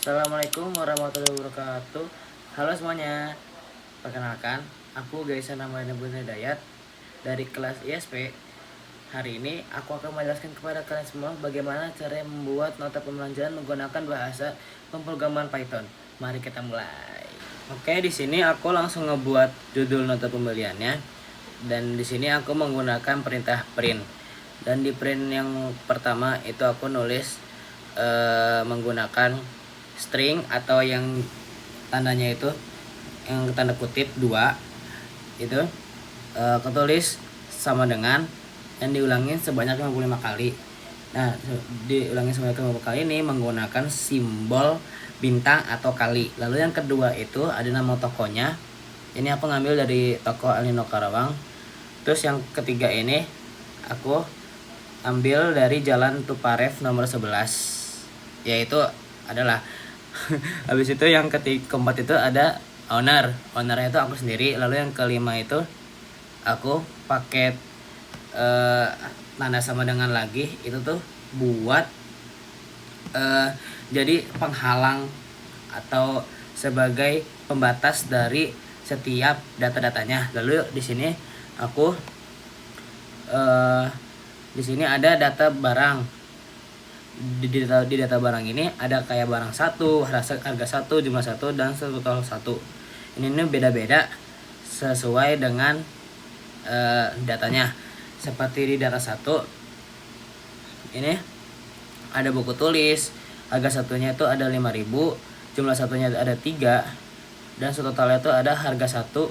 Assalamualaikum warahmatullahi wabarakatuh. Halo semuanya. Perkenalkan, aku Gaisa namanya Bun Hidayat dari kelas ISP. Hari ini aku akan menjelaskan kepada kalian semua bagaimana cara membuat nota pembelanjaan menggunakan bahasa pemrograman Python. Mari kita mulai. Oke, di sini aku langsung ngebuat judul nota pembeliannya. Dan di sini aku menggunakan perintah print. Dan di print yang pertama itu aku nulis menggunakan string atau yang tandanya itu yang tanda kutip 2 itu ketulis sama dengan yang diulangi sebanyak 55 kali. Nah, diulangi sebanyak 55 kali ini menggunakan simbol bintang atau kali. Lalu yang kedua itu ada nama tokonya. Ini aku ngambil dari toko Alino Karawang. Terus yang ketiga ini aku ambil dari Jalan Tuparev nomor 11. Yaitu adalah habis itu yang keempat itu ada ownernya itu aku sendiri. Lalu yang kelima itu aku pakai tanda sama dengan lagi itu tuh buat jadi penghalang atau sebagai pembatas dari setiap data-datanya. Lalu di sini aku di sini ada data barang. Di data barang ini ada kayak barang 1, harga 1, jumlah 1, dan total 1. Ini beda-beda sesuai dengan datanya. Seperti di data 1 ini ada buku tulis, harga satunya itu ada 5.000, jumlah satunya ada 3, dan totalnya itu ada harga 1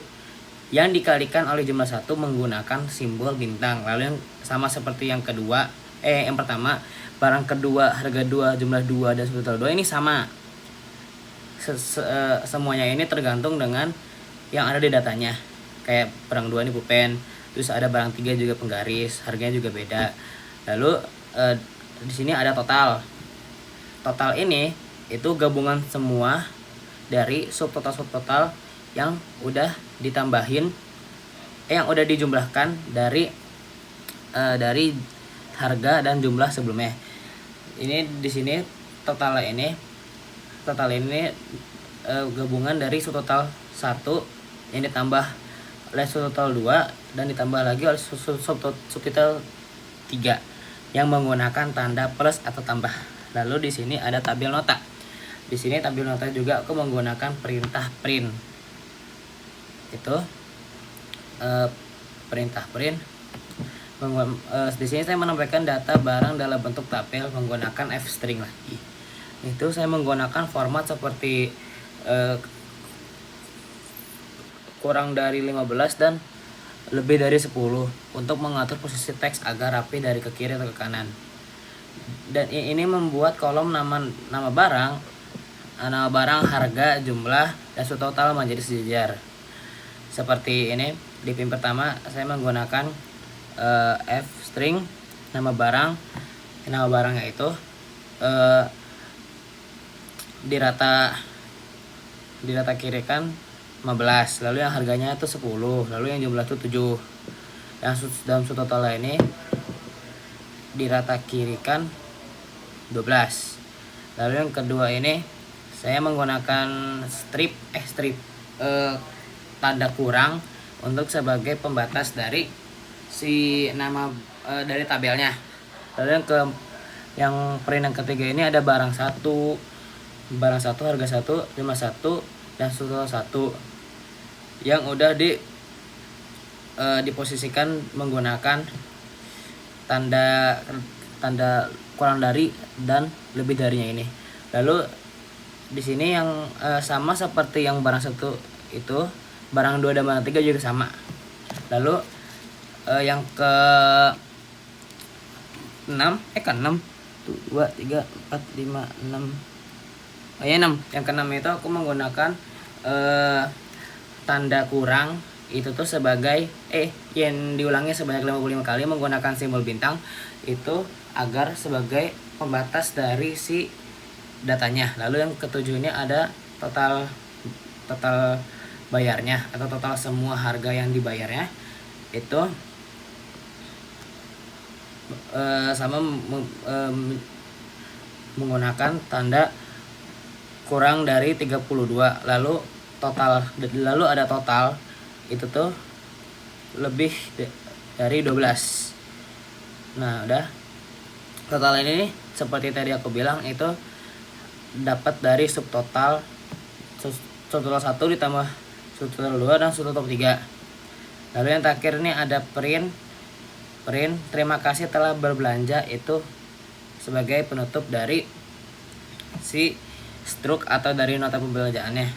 yang dikalikan oleh jumlah 1 menggunakan simbol bintang. Lalu yang sama seperti yang kedua, yang pertama, barang kedua, harga 2, jumlah 2, dan total 2 ini sama. Semuanya ini tergantung dengan yang ada di datanya. Kayak barang 2 ini pulpen, terus ada barang 3 juga penggaris, harganya juga beda. Lalu di sini ada total. Total ini itu gabungan semua dari subtotal yang udah ditambahin, yang udah dijumlahkan dari harga dan jumlah sebelumnya. Ini di sini total ini gabungan dari subtotal 1 yang ditambah oleh subtotal 2 dan ditambah lagi oleh subtotal 3 yang menggunakan tanda plus atau tambah. Lalu di sini ada tabel nota. Di sini tabel nota juga aku menggunakan perintah print. Itu perintah print. Di sini saya menambahkan data barang dalam bentuk tabel menggunakan f-string lagi. Itu saya menggunakan format seperti kurang dari 15 dan lebih dari 10 untuk mengatur posisi teks agar rapi dari ke kiri atau ke kanan. Dan ini membuat kolom nama barang, harga, jumlah, dan total menjadi sejajar. Seperti ini di pin pertama saya menggunakan f string nama barangnya itu di rata kiri kan 15, lalu yang harganya itu 10, lalu yang jumlah itu 7. Yang dalam total ini di rata kiri kan 12. Lalu yang kedua ini saya menggunakan strip tanda kurang untuk sebagai pembatas dari si nama dari tabelnya. Lalu yang print yang ketiga ini ada barang 1, harga 1, jumlah 1, dan total 1 yang udah diposisikan menggunakan tanda kurang dari dan lebih darinya ini. Lalu di sini yang sama seperti yang barang 1 itu, barang 2 dan barang 3 juga sama. Lalu yang ke 6 2, 3, 4, 5, 6 yang ke 6 itu aku menggunakan tanda kurang itu tuh sebagai yang diulangi sebanyak 55 kali menggunakan simbol bintang itu agar sebagai pembatas dari si datanya. Lalu yang ketujuh ini ada total bayarnya atau total semua harga yang dibayarnya itu sama menggunakan tanda kurang dari 32. Lalu ada total itu tuh lebih dari 12. Nah, udah. Total ini seperti tadi aku bilang itu dapat dari subtotal 1 ditambah subtotal 2 dan subtotal 3. Lalu yang terakhir ini ada print. Terima kasih telah berbelanja, itu sebagai penutup dari si struk atau dari nota pembelanjaannya.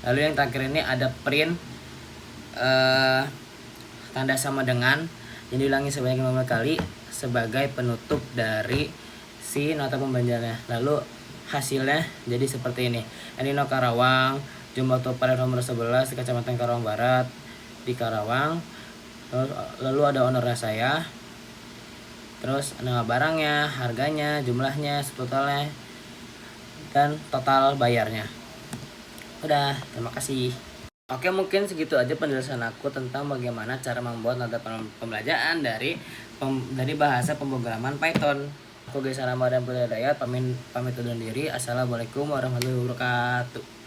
Lalu yang terakhir ini ada print tanda sama dengan yang diulangi sebanyak 15 kali sebagai penutup dari si nota pembelanjaannya. Lalu hasilnya jadi seperti ini. Endino Karawang, jumlah pada nomor 11 di Kecamatan Karawang Barat di Karawang. Lalu ada ownernya saya. Terus nama barangnya, harganya, jumlahnya, totalnya, dan total bayarnya. Udah, terima kasih. Oke, mungkin segitu aja penjelasan aku tentang bagaimana cara membuat nota pembelanjaan dari bahasa pemrograman Python. Aku Gaisar Ramadan Putri Dayat pamit undur diri. Assalamualaikum warahmatullahi wabarakatuh.